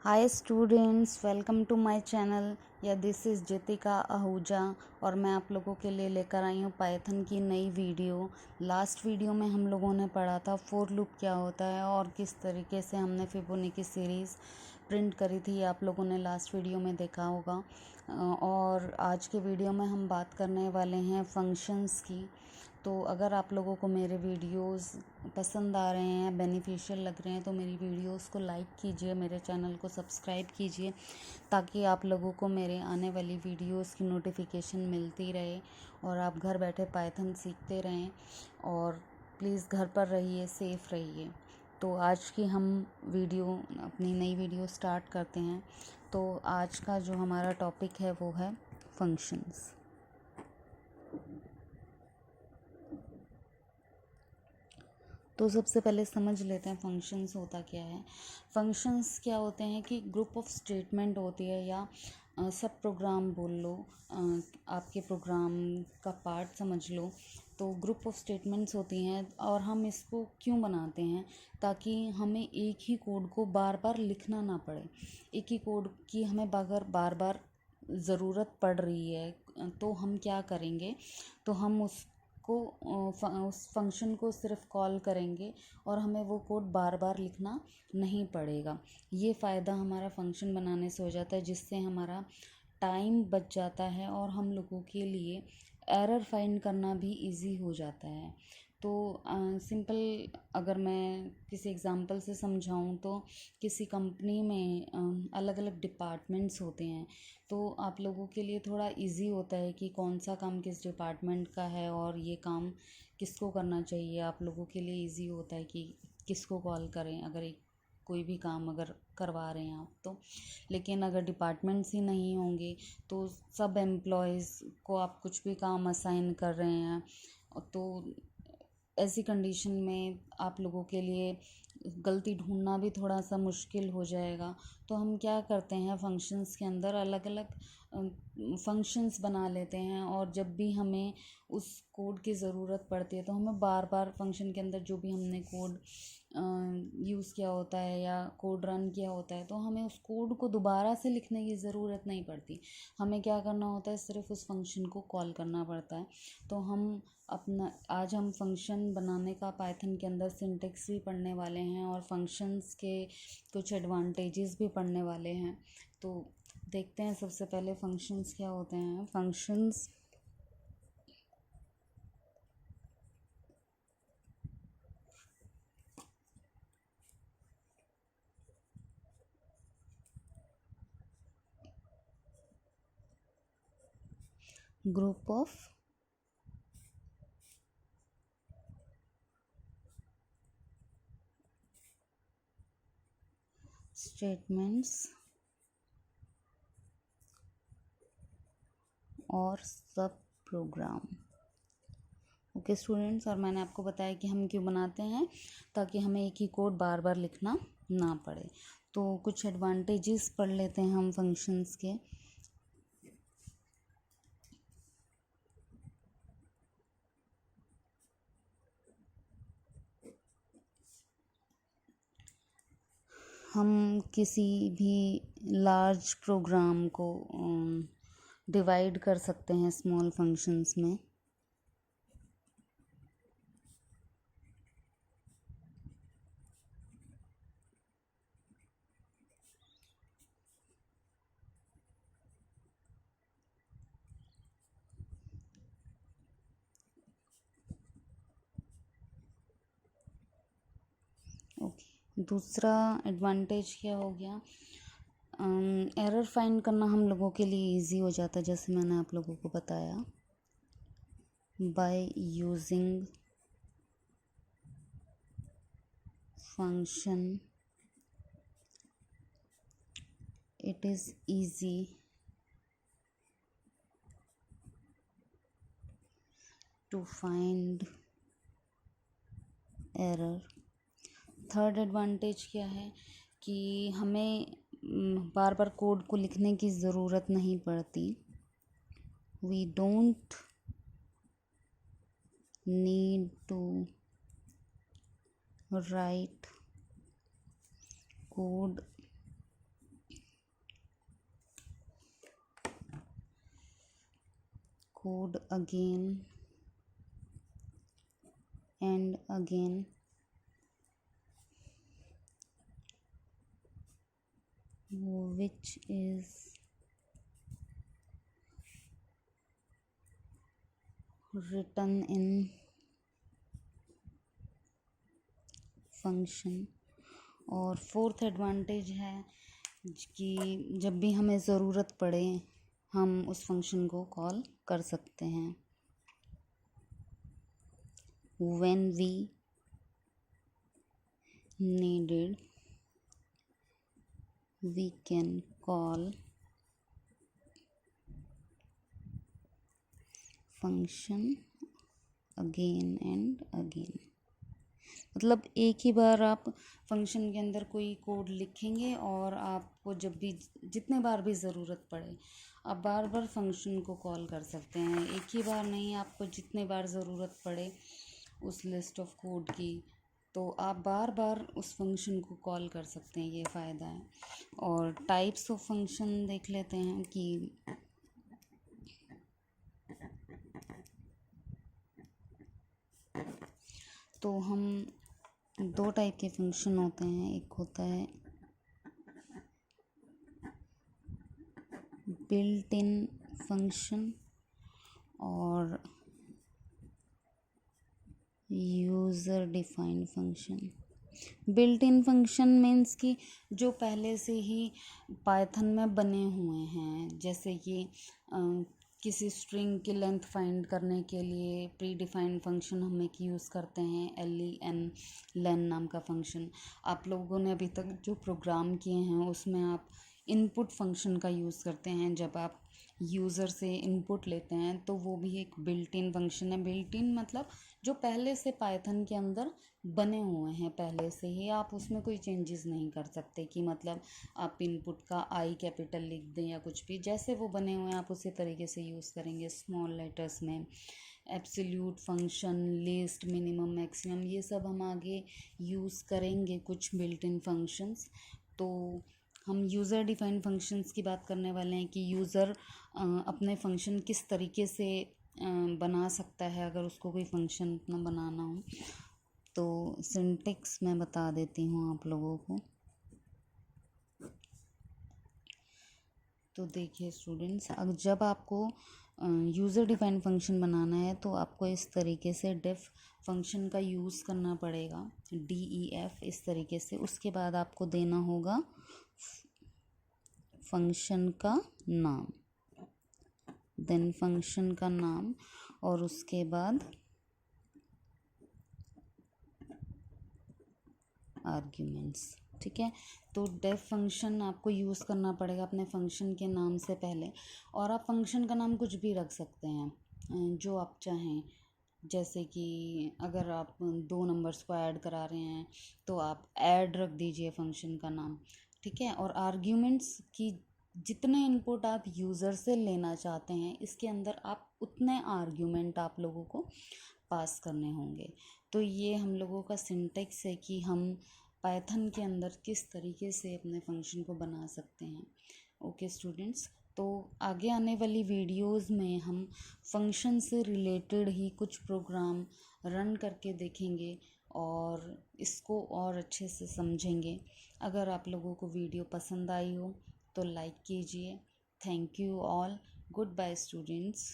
Hi students, welcome to my channel. Yeah this is Jitika Ahuja और मैं आप लोगों के लिए लेकर आई हूँ पाइथन की नई वीडियो। लास्ट वीडियो में हम लोगों ने पढ़ा था फॉर लूप क्या होता है और किस तरीके से हमने फिबोनाची सीरीज़ प्रिंट करी थी, आप लोगों ने लास्ट वीडियो में देखा होगा। और आज के वीडियो में हम बात करने वाले हैं फंक्शंस की। तो अगर आप लोगों को मेरे वीडियोस पसंद आ रहे हैं, बेनिफिशियल लग रहे हैं, तो मेरी वीडियोस को लाइक कीजिए, मेरे चैनल को सब्सक्राइब कीजिए ताकि आप लोगों को मेरे आने वाली वीडियोस की नोटिफिकेशन मिलती रहे और आप घर बैठे पाइथन सीखते रहें। और प्लीज़ घर पर रहिए, सेफ़ रहिए। तो आज की हम वीडियो, अपनी नई वीडियो स्टार्ट करते हैं। तो आज का जो हमारा टॉपिक है वो है फंक्शंस। तो सबसे पहले समझ लेते हैं फंक्शंस होता क्या है। फंक्शंस क्या होते हैं कि ग्रुप ऑफ स्टेटमेंट होती है या सब प्रोग्राम बोल लो, आपके प्रोग्राम का पार्ट समझ लो। तो ग्रुप ऑफ स्टेटमेंट्स होती हैं और हम इसको क्यों बनाते हैं, ताकि हमें एक ही कोड को बार बार लिखना ना पड़े। एक ही कोड की हमें अगर बार बार ज़रूरत पड़ रही है तो हम क्या करेंगे, तो हम उस फंक्शन को सिर्फ कॉल करेंगे और हमें वो कोड बार बार लिखना नहीं पड़ेगा। ये फ़ायदा हमारा फंक्शन बनाने से हो जाता है, जिससे हमारा टाइम बच जाता है और हम लोगों के लिए एरर फाइंड करना भी इजी हो जाता है। तो सिंपल अगर मैं किसी एग्जांपल से समझाऊं तो किसी कंपनी में अलग अलग डिपार्टमेंट्स होते हैं। तो आप लोगों के लिए थोड़ा इजी होता है कि कौन सा काम किस डिपार्टमेंट का है और ये काम किसको करना चाहिए। आप लोगों के लिए इजी होता है कि किसको कॉल करें अगर एक कोई भी काम अगर करवा रहे हैं आप तो। लेकिन अगर डिपार्टमेंट्स ही नहीं होंगे तो सब एम्प्लॉयज़ को आप कुछ भी काम असाइन कर रहे हैं, तो ऐसी कंडीशन में आप लोगों के लिए गलती ढूंढना भी थोड़ा सा मुश्किल हो जाएगा। तो हम क्या करते हैं, फंक्शंस के अंदर अलग अलग फंक्शंस बना लेते हैं और जब भी हमें उस कोड की ज़रूरत पड़ती है तो हमें बार बार फंक्शन के अंदर जो भी हमने कोड यूज़ किया होता है या कोड रन किया होता है, तो हमें उस कोड को दोबारा से लिखने की ज़रूरत नहीं पड़ती। हमें क्या करना होता है, सिर्फ उस फंक्शन को कॉल करना पड़ता है। तो आज हम फंक्शन बनाने का पाइथन के अंदर सिंटेक्स भी पढ़ने वाले हैं और फंक्शंस के कुछ एडवांटेजेस भी पढ़ने वाले हैं। तो देखते हैं सबसे पहले फंक्शंस क्या होते हैं। फंक्शंस ग्रुप ऑफ स्टेटमेंट्स और सब प्रोग्राम। ओके स्टूडेंट्स, और मैंने आपको बताया कि हम क्यों बनाते हैं, ताकि हमें एक ही कोड बार बार लिखना ना पड़े। तो कुछ एडवांटेजेस पढ़ लेते हैं हम फंक्शंस के। हम किसी भी लार्ज प्रोग्राम को डिवाइड कर सकते हैं स्मॉल फंक्शंस में। ओके, दूसरा एडवांटेज क्या हो गया, एरर फाइंड करना हम लोगों के लिए इजी हो जाता है, जैसे मैंने आप लोगों को बताया। By using function it is easy to find error। Third advantage क्या है कि हमें बार बार कोड को लिखने की ज़रूरत नहीं पड़ती। We don't need to write code code again and again which is written in function। और फोर्थ एडवांटेज है कि जब भी हमें ज़रूरत पड़े हम उस फंक्शन को कॉल कर सकते हैं। when we needed we can call function again and again। मतलब एक ही बार आप फंक्शन के अंदर कोई कोड लिखेंगे और आपको जब भी जितने बार भी ज़रूरत पड़े आप बार बार फंक्शन को कॉल कर सकते हैं। एक ही बार नहीं, आपको जितने बार ज़रूरत पड़े उस लिस्ट ऑफ कोड की, तो आप बार बार उस फंक्शन को कॉल कर सकते हैं। ये फ़ायदा है। और टाइप्स ऑफ फंक्शन देख लेते हैं कि तो हम दो टाइप के फंक्शन होते हैं। एक होता है बिल्ट इन फंक्शन और user defined function. Built in function means कि जो पहले से ही पाइथन में बने हुए हैं, जैसे कि किसी स्ट्रिंग की लेंथ फाइंड करने के लिए प्री डिफाइंड फंक्शन हम एक यूज़ करते हैं len नाम का फंक्शन। आप लोगों ने अभी तक जो प्रोग्राम किए हैं उसमें आप इनपुट फंक्शन का यूज़ करते हैं। जब आप यूज़र से इनपुट लेते हैं तो वो भी एक बिल्ट इन फंक्शन है। बिल्ट इन मतलब जो पहले से पाइथन के अंदर बने हुए हैं, पहले से ही आप उसमें कोई चेंजेस नहीं कर सकते कि मतलब आप इनपुट का आई कैपिटल लिख दें या कुछ भी, जैसे वो बने हुए हैं आप उसी तरीके से यूज़ करेंगे। स्मॉल लेटर्स में absolute function, list, minimum, maximum, ये सब हम आगे यूज़ करेंगे कुछ बिल्ट इन फंक्शंस। तो हम यूज़र डिफाइंड फंक्शंस की बात करने वाले हैं कि यूज़र अपने फंक्शन किस तरीके से बना सकता है अगर उसको कोई फंक्शन अपना बनाना हो। तो सिंटेक्स मैं बता देती हूँ आप लोगों को। तो देखिए स्टूडेंट्स, अगर जब आपको यूज़र डिफाइंड फंक्शन बनाना है तो आपको इस तरीके से डिफ फंक्शन का यूज़ करना पड़ेगा, DEF इस तरीके से। उसके बाद आपको देना होगा फंक्शन का नाम, देन फंक्शन का नाम और उसके बाद आर्ग्यूमेंट्स। ठीक है, तो डेफ फंक्शन आपको यूज़ करना पड़ेगा अपने फंक्शन के नाम से पहले। और आप फंक्शन का नाम कुछ भी रख सकते हैं जो आप चाहें। जैसे कि अगर आप 2 नंबर्स को ऐड करा रहे हैं तो आप ऐड रख दीजिए फंक्शन का नाम। ठीक है, और आर्ग्यूमेंट्स की जितने इनपुट आप यूज़र से लेना चाहते हैं इसके अंदर आप उतने आर्ग्यूमेंट आप लोगों को पास करने होंगे। तो ये हम लोगों का सिंटेक्स है कि हम पाइथन के अंदर किस तरीके से अपने फंक्शन को बना सकते हैं। ओके स्टूडेंट्स, तो आगे आने वाली वीडियोस में हम फंक्शन से रिलेटेड ही कुछ प्रोग्राम रन करके देखेंगे और इसको और अच्छे से समझेंगे। अगर आप लोगों को वीडियो पसंद आई हो तो लाइक कीजिए। Thank you all. Goodbye students.